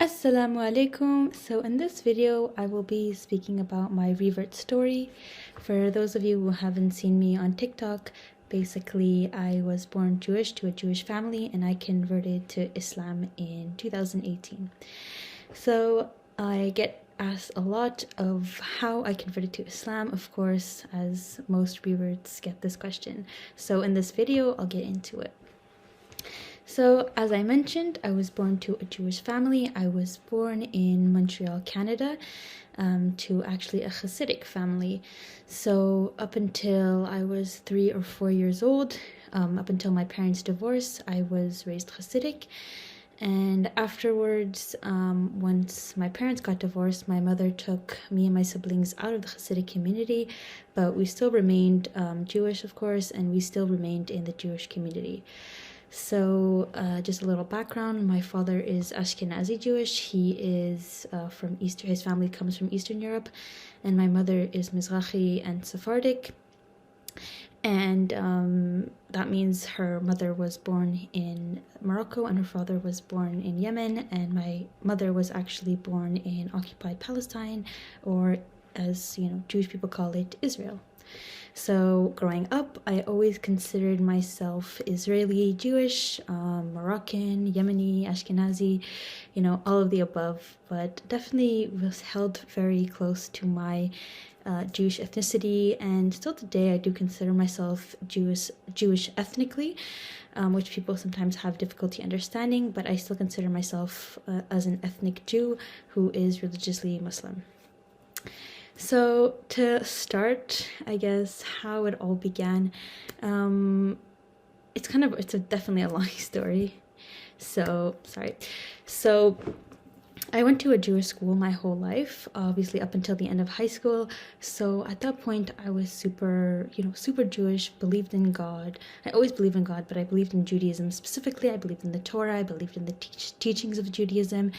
Assalamu alaikum. So in this video I will be speaking about my revert story. For those of you who haven't seen me on TikTok, basically I was born Jewish to a Jewish family and I converted to Islam in 2018. So I get asked a lot of how I converted to Islam, of course, as most reverts get this question. So in this video I'll get into it. So, as I mentioned, I was born to a Jewish family. I was born in Montreal, Canada, to actually a Hasidic family. So, up until I was 3 or 4 years old, up until my parents' divorce, I was raised Hasidic. And afterwards, once my parents got divorced, my mother took me and my siblings out of the Hasidic community, but we still remained Jewish, of course, and we still remained in the Jewish community. So just a little background, my father is Ashkenazi Jewish. He is from Eastern, his family comes from Eastern Europe, and my mother is Mizrahi and Sephardic. And that means her mother was born in Morocco and her father was born in Yemen, and my mother was actually born in occupied Palestine, or as you know, Jewish people call it, Israel. So growing up, I always considered myself Israeli, Jewish, Moroccan, Yemeni, Ashkenazi, all of the above, but definitely was held very close to my Jewish ethnicity, and still today I do consider myself Jewish ethnically, which people sometimes have difficulty understanding, but I still consider myself as an ethnic Jew who is religiously Muslim. So to start, I guess, how it all began, it's definitely a long story. So I went to a Jewish school my whole life, obviously up until the end of high school. So at that point, I was super Jewish, believed in God. I always believed in God, but I believed in Judaism specifically. I believed in the Torah. I believed in the teachings of Judaism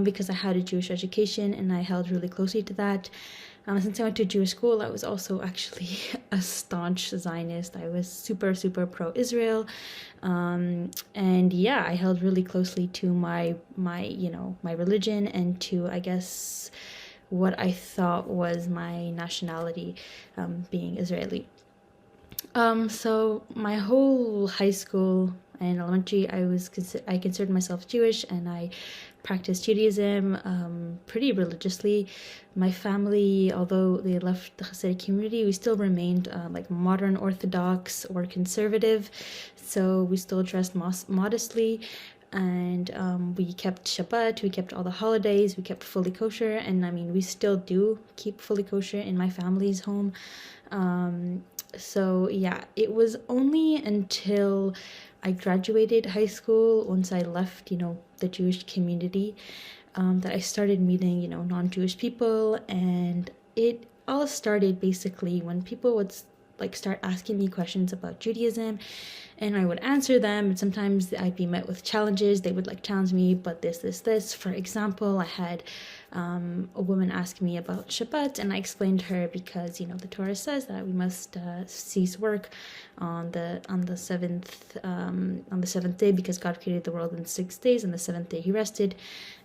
because I had a Jewish education and I held really closely to that. Since I went to Jewish school, I was also actually a staunch Zionist. I was super pro-Israel, and yeah, I held really closely to my religion and to, I guess, what I thought was my nationality, being Israeli. So my whole high school and elementary, I considered myself Jewish, and I practiced Judaism pretty religiously. My family, although they left the Hasidic community, we still remained like modern Orthodox or conservative, so we still dressed modestly, and we kept Shabbat, we kept all the holidays, we kept fully kosher, and I mean, we still do keep fully kosher in my family's home. So yeah, it was only until I graduated high school, once I left, the Jewish community, that I started meeting, non-Jewish people, and it all started basically when people would start asking me questions about Judaism, and I would answer them, and sometimes I'd be met with challenges. They would challenge me, but this. For example, I had a woman ask me about Shabbat, and I explained to her because the Torah says that we must cease work on the seventh day, because God created the world in 6 days, and the seventh day He rested.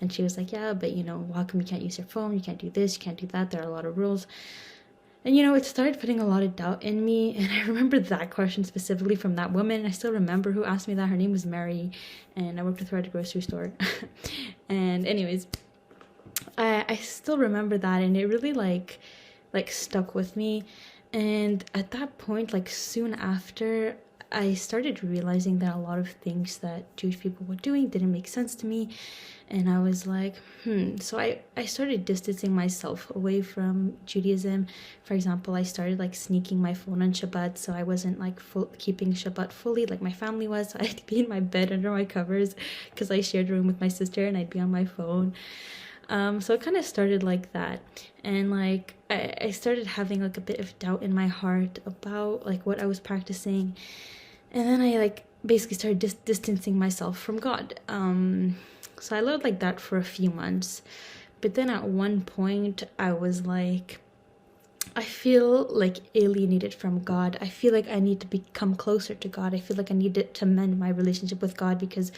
And she was like, yeah, but how come you can't use your phone? You can't do this, you can't do that. There are a lot of rules. And it started putting a lot of doubt in me, and I remember that question specifically from that woman. I still remember who asked me that. Her name was Mary, and I worked with her at a grocery store. And anyways, I still remember that, and it really like stuck with me. And at that point, soon after, I started realizing that a lot of things that Jewish people were doing didn't make sense to me, and I was like, So I started distancing myself away from Judaism. For example, I started sneaking my phone on Shabbat, so I wasn't keeping Shabbat fully like my family was. So I'd be in my bed under my covers because I shared a room with my sister, and I'd be on my phone. So it kind of started like that, and I started having a bit of doubt in my heart about what I was practicing, and then I basically started distancing myself from God. So I lived like that for a few months, but then at one point I was like, I feel alienated from God. I feel like I need to become closer to God. I feel like I needed to mend my relationship with God because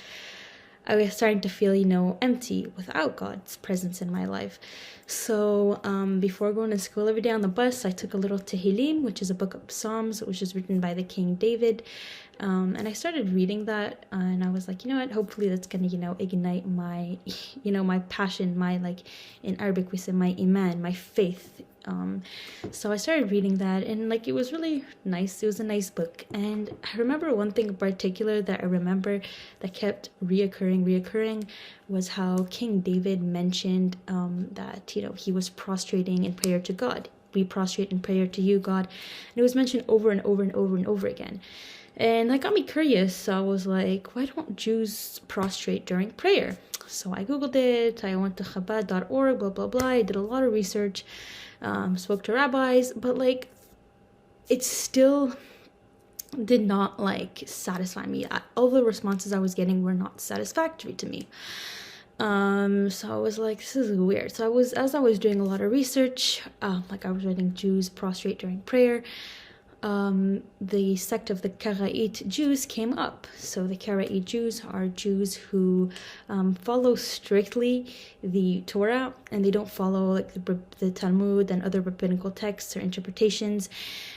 I was starting to feel, empty without God's presence in my life. So before going to school every day on the bus, I took a little Tehillim, which is a book of Psalms, which is written by the King David. And I started reading that, and I was like, you know what, hopefully that's going to, ignite my, my passion, my, like, in Arabic we say my iman, my faith. So I started reading that, and like it was really nice. It was a nice book, and I remember one thing in particular that I remember that kept reoccurring was how King David mentioned that he was prostrating in prayer to God. We prostrate in prayer to you, God. And it was mentioned over and over and over and over again. And that got me curious. So I was like, why don't Jews prostrate during prayer? So I Googled it. I went to Chabad.org, blah, blah, blah. I did a lot of research, spoke to rabbis, but like, it still did not like satisfy me. All the responses I was getting were not satisfactory to me. So I was like, this is weird. So as I was doing a lot of research, like I was writing Jews prostrate during prayer, the sect of the Karaite Jews came up. So the Karaite Jews are Jews who follow strictly the Torah, and they don't follow like the Talmud and other rabbinical texts or interpretations.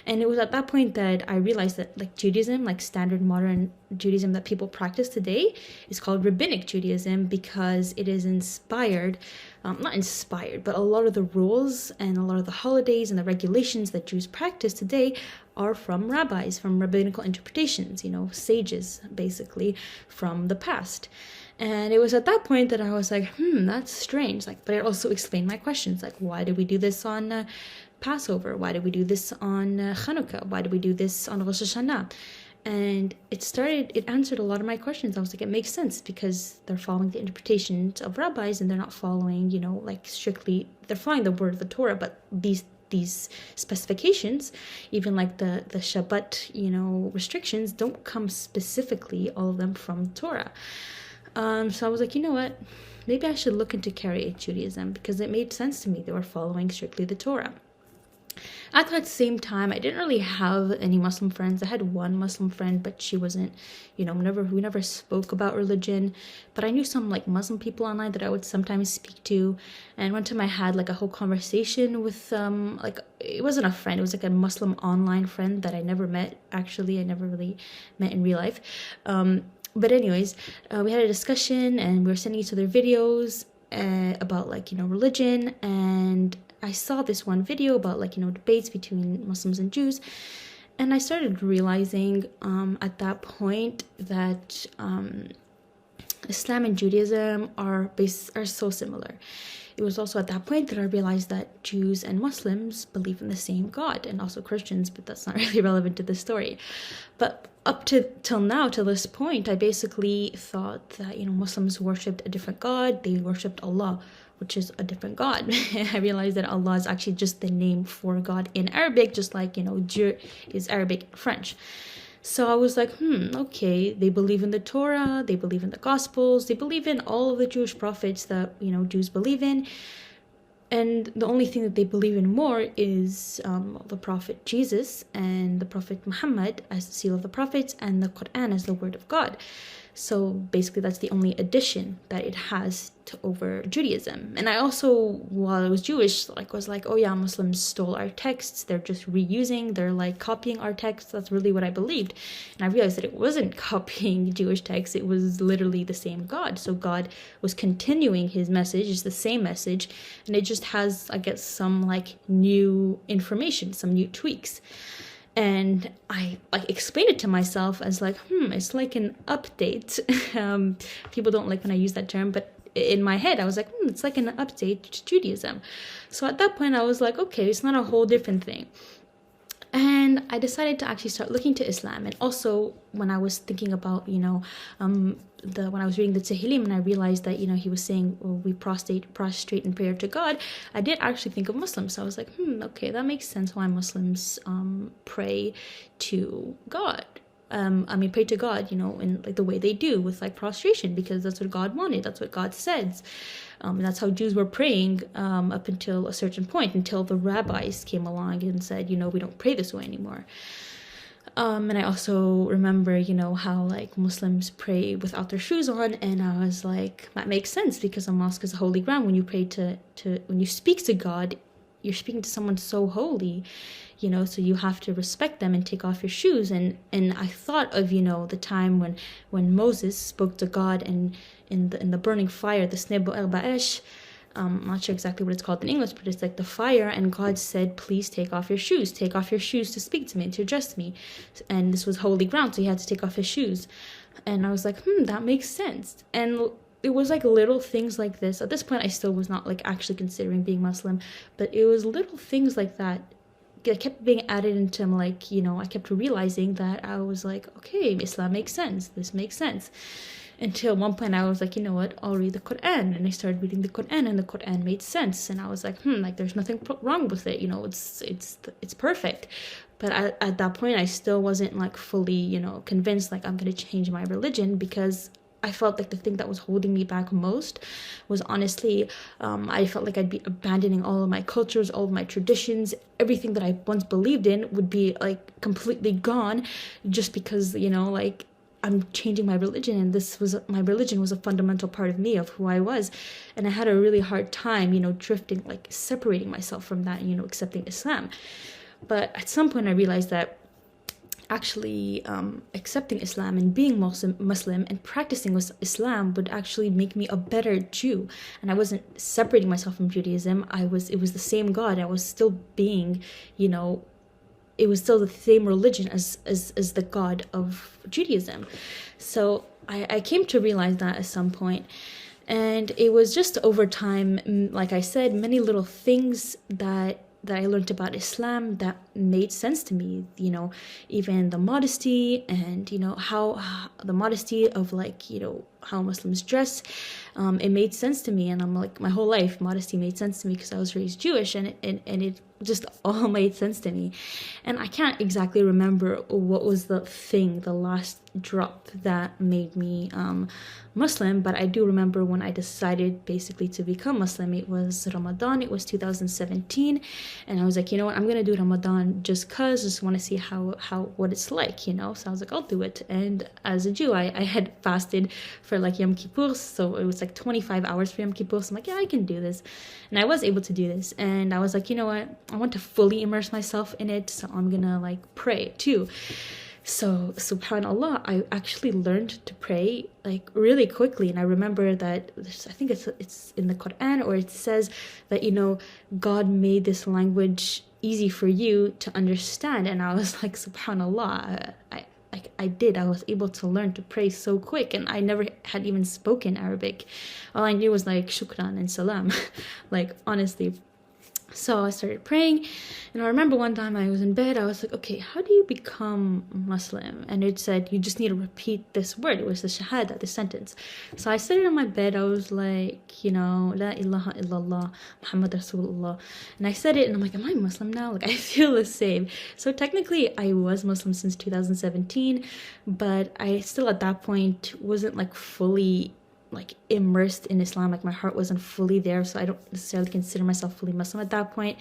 And it was at that point that I realized that like Judaism, like standard modern Judaism that people practice today, is called Rabbinic Judaism because it is inspired, not inspired, but a lot of the rules and a lot of the holidays and the regulations that Jews practice today are from rabbis, from rabbinical interpretations, sages basically from the past. And it was at that point that I was like, that's strange. Like, but it also explained my questions. Like, why did we do this on Passover? Why did we do this on Hanukkah? Why did we do this on Rosh Hashanah? And it answered a lot of my questions. I was like, it makes sense because they're following the interpretations of rabbis and they're not following, like strictly, they're following the word of the Torah, but these specifications, even like the Shabbat, restrictions don't come specifically, all of them from Torah. So I was like, you know what, maybe I should look into Karaite Judaism because it made sense to me. They were following strictly the Torah. At that same time, I didn't really have any Muslim friends. I had one Muslim friend, but she wasn't, we never spoke about religion. But I knew some like Muslim people online that I would sometimes speak to. And one time I had like a whole conversation with like, it wasn't a friend, it was like a Muslim online friend that I never met. Actually, I never really met in real life. But anyways, we had a discussion and we were sending each other videos about like, religion. And I saw this one video about like, debates between Muslims and Jews. And I started realizing at that point that Islam and Judaism are so similar. It was also at that point that I realized that Jews and Muslims believe in the same God, and also Christians, but that's not really relevant to the story. But up till now, to this point, I basically thought that, Muslims worshipped a different God. They worshipped Allah, which is a different God. I realized that Allah is actually just the name for God in Arabic, just like, Dieu is Arabic and French. So I was like, okay, they believe in the Torah, they believe in the Gospels, they believe in all of the Jewish prophets that, Jews believe in. And the only thing that they believe in more is the Prophet Jesus and the Prophet Muhammad as the seal of the prophets and the Quran as the word of God. So basically that's the only addition that it has to over Judaism. And I also, while I was Jewish, was like, oh yeah, Muslims stole our texts. They're just reusing, they're like copying our texts. That's really what I believed. And I realized that it wasn't copying Jewish texts. It was literally the same God. So God was continuing his message. It's the same message. And it just has, I guess, some like new information, some new tweaks. And I explained it to myself as like, it's like an update. People don't like when I use that term, but in my head, I was like, it's like an update to Judaism. So at that point, I was like, okay, it's not a whole different thing. And I decided to actually start looking to Islam. And also, when I was thinking about, when I was reading the Tehillim and I realized that, he was saying, well, we prostrate in prayer to God, I did actually think of Muslims. So I was like, okay, that makes sense why Muslims pray to God. Pray to God, in like the way they do with like prostration, because that's what God wanted. That's what God says. And that's how Jews were praying up until a certain point, until the rabbis came along and said, we don't pray this way anymore. And I also remember, you know, how like Muslims pray without their shoes on, and I was like, that makes sense because a mosque is a holy ground. When you pray when you speak to God, you're speaking to someone so holy, you know, so you have to respect them and take off your shoes. And I thought of, you know, the time when Moses spoke to God and in the burning fire, the Snebo el Ba'esh. I'm not sure exactly what it's called in English, but it's like the fire, and God said, please take off your shoes to speak to me, to address me. And this was holy ground, so he had to take off his shoes. And I was like, that makes sense. And it was like little things like this. At this point, I still was not like actually considering being Muslim, but it was little things like that that kept being added into, like, you know, I kept realizing that I was like, okay, Islam makes sense, this makes sense. Until one point I was like, you know what, I'll read the Quran. And I started reading the Quran, and the Quran made sense. And I was like, like, there's nothing wrong with it, you know, it's perfect. But at that point, I still wasn't like fully, you know, convinced like I'm gonna change my religion, because I felt like the thing that was holding me back most was honestly, I felt like I'd be abandoning all of my cultures, all of my traditions, everything that I once believed in would be like completely gone, just because, you know, like, I'm changing my religion, and my religion was a fundamental part of me, of who I was. And I had a really hard time, you know, drifting, like separating myself from that, you know, accepting Islam. But at some point I realized that actually accepting Islam and being Muslim and practicing Islam would actually make me a better Jew. And I wasn't separating myself from Judaism. It was the same God. I was still being, you know, it was still the same religion as the God of Judaism. So I came to realize that at some point. And it was just over time, like I said, many little things that I learned about Islam that made sense to me, you know, even the modesty, and, you know, how the modesty of, like, you know, how Muslims dress, it made sense to me. And I'm like, my whole life modesty made sense to me because I was raised Jewish, and it just all made sense to me. And I can't exactly remember what was the last drop that made me Muslim, but I do remember when I decided basically to become Muslim. It was Ramadan, it was 2017, and I was like, you know what, I'm gonna do Ramadan just want to see what it's like, you know. So I was like, I'll do it. And as a Jew, I had fasted for like Yom Kippur, so it was like 25 hours for Yom Kippur. So I'm like, yeah, I can do this. And I was able to do this, and I was like, you know what, I want to fully immerse myself in it, so I'm gonna like pray too. So subhanallah, I actually learned to pray like really quickly. And I remember that I think it's in the Quran, or it says that, you know, God made this language easy for you to understand. And I was like, subhanallah, I was able to learn to pray so quick, and I never had even spoken Arabic. All I knew was like shukran and salam, like, honestly. So I started praying, and I remember one time I was in bed, I was like, okay, how do you become Muslim? And it said, you just need to repeat this word. It was the shahada, the sentence. So I sat on my bed, I was like, you know, la ilaha illallah, Muhammad Rasulullah. And I said it, and I'm like, am I Muslim now? Like, I feel the same. So technically I was Muslim since 2017, but I still at that point wasn't like fully like immersed in Islam. Like, my heart wasn't fully there, so I don't necessarily consider myself fully Muslim at that point.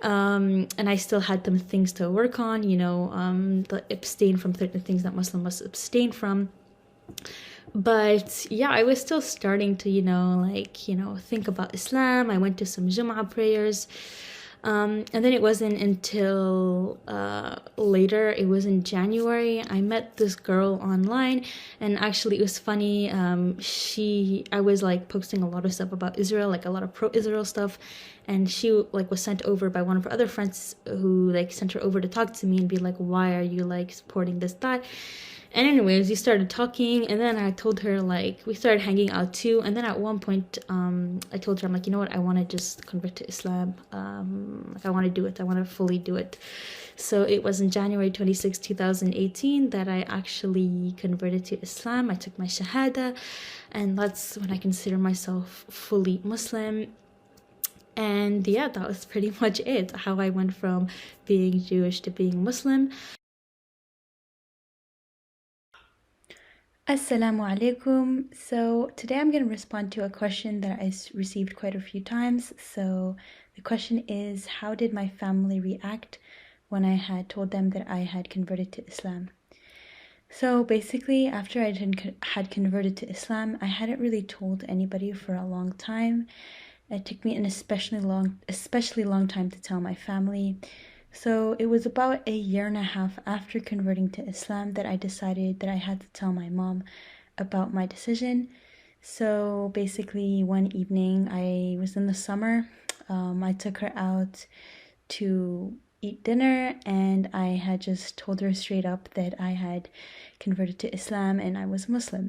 And I still had some things to work on, you know, abstain from certain things that Muslim must abstain from. But yeah, I was still starting to, you know, like, you know, think about Islam. I went to some Jum'ah prayers. And then it wasn't until later, it was in January, I met this girl online, and actually it was funny. I was like posting a lot of stuff about Israel, like a lot of pro-Israel stuff, and she like was sent over by one of her other friends who like sent her over to talk to me and be like, why are you like supporting this, that? And anyways, we started talking, and then I told her, like, we started hanging out too. And then at one point, I told her, I'm like, you know what, I want to just convert to Islam. Like, I want to do it. I want to fully do it. So it was in January 26, 2018 that I actually converted to Islam. I took my shahada, and that's when I consider myself fully Muslim. And yeah, that was pretty much it, how I went from being Jewish to being Muslim. Assalamu alaikum. So today I'm going to respond to a question that I received quite a few times. So the question is, how did my family react when I had told them that I had converted to Islam. So basically, after I had converted to Islam, I hadn't really told anybody for a long time. It took me an especially long time to tell my family. So it was about 1.5 years after converting to Islam that I decided that I had to tell my mom about my decision. So basically, one evening, I was in the summer. I took her out to eat dinner, and I had just told her straight up that I had converted to Islam and I was Muslim.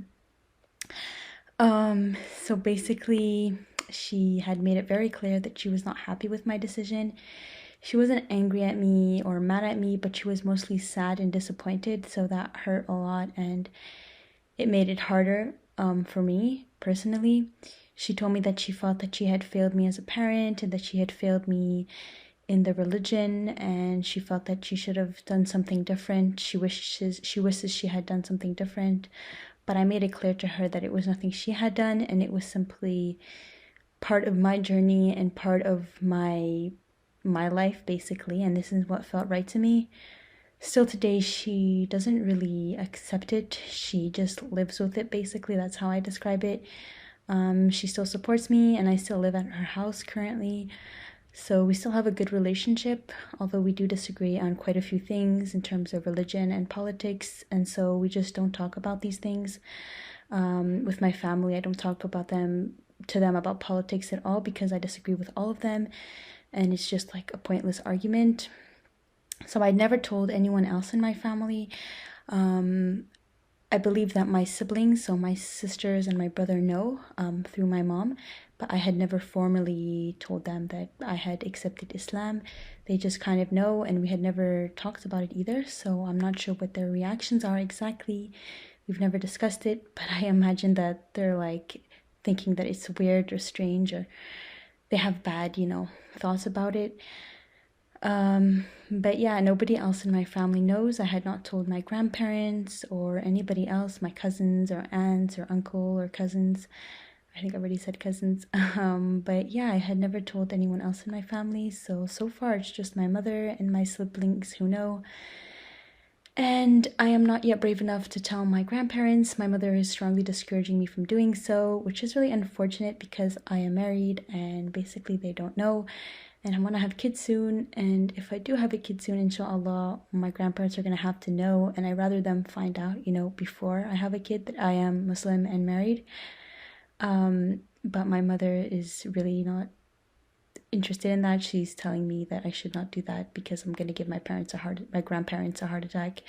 So basically, she had made it very clear that she was not happy with my decision. She wasn't angry at me or mad at me, but she was mostly sad and disappointed, so that hurt a lot, and it made it harder for me personally. She told me that she felt that she had failed me as a parent and that she had failed me in the religion, and she felt that she should have done something different. She wishes she had done something different, but I made it clear to her that it was nothing she had done, and it was simply part of my journey and part of my life, basically, and this is what felt right to me. Still today, she doesn't really accept it. She just lives with it, basically. That's how I describe it. She still supports me, and I still live at her house currently. So we still have a good relationship, although we do disagree on quite a few things in terms of religion and politics, and so we just don't talk about these things. With my family, I don't talk about to them about politics at all because I disagree with all of them, and it's just like a pointless argument. So I never told anyone else in my family. I believe that my siblings, so my sisters and my brother, know through my mom, but I had never formally told them that I had accepted Islam. They just kind of know, and we had never talked about it either, so I'm not sure what their reactions are exactly. We've never discussed it, but I imagine that they're like thinking that it's weird or strange, or they have bad, thoughts about it. But yeah, nobody else in my family knows. I had not told my grandparents or anybody else, my cousins or aunts or uncle or cousins. I think I already said cousins. But yeah, I had never told anyone else in my family. So far it's just my mother and my siblings who know. And I am not yet brave enough to tell my grandparents. My mother is strongly discouraging me from doing so, which is really unfortunate because I am married and basically they don't know. And I want to have kids soon, and if I do have a kid soon, inshallah, my grandparents are going to have to know, and I'd rather them find out, before I have a kid that I am Muslim and married. But my mother is really not interested in that. She's telling me that I should not do that because I'm going to give my grandparents a heart attack.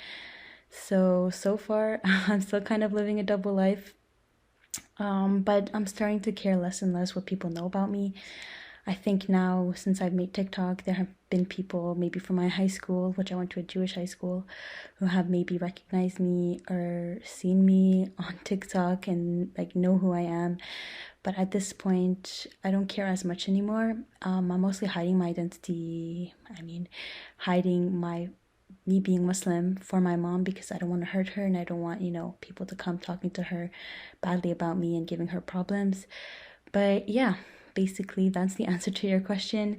So far, I'm still kind of living a double life, but I'm starting to care less and less what people know about me. I think now, since I've made TikTok, there have been people maybe from my high school, which I went to a Jewish high school, who have maybe recognized me or seen me on TikTok and know who I am. But at this point, I don't care as much anymore. I'm mostly hiding my identity. Hiding me being Muslim for my mom because I don't want to hurt her, and I don't want, people to come talking to her badly about me and giving her problems. But yeah, basically that's the answer to your question.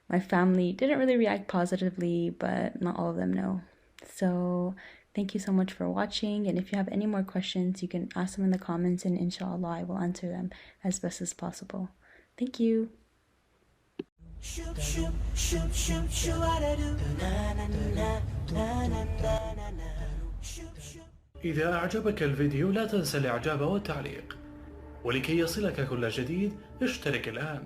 My family didn't really react positively, but not all of them know. So thank you so much for watching, and if you have any more questions, you can ask them in the comments, and inshallah I will answer them as best as possible. Thank you. إذا أعجبك الفيديو لا تنسى الإعجاب والتعليق، ولكي يصلك كل جديد اشترك الآن.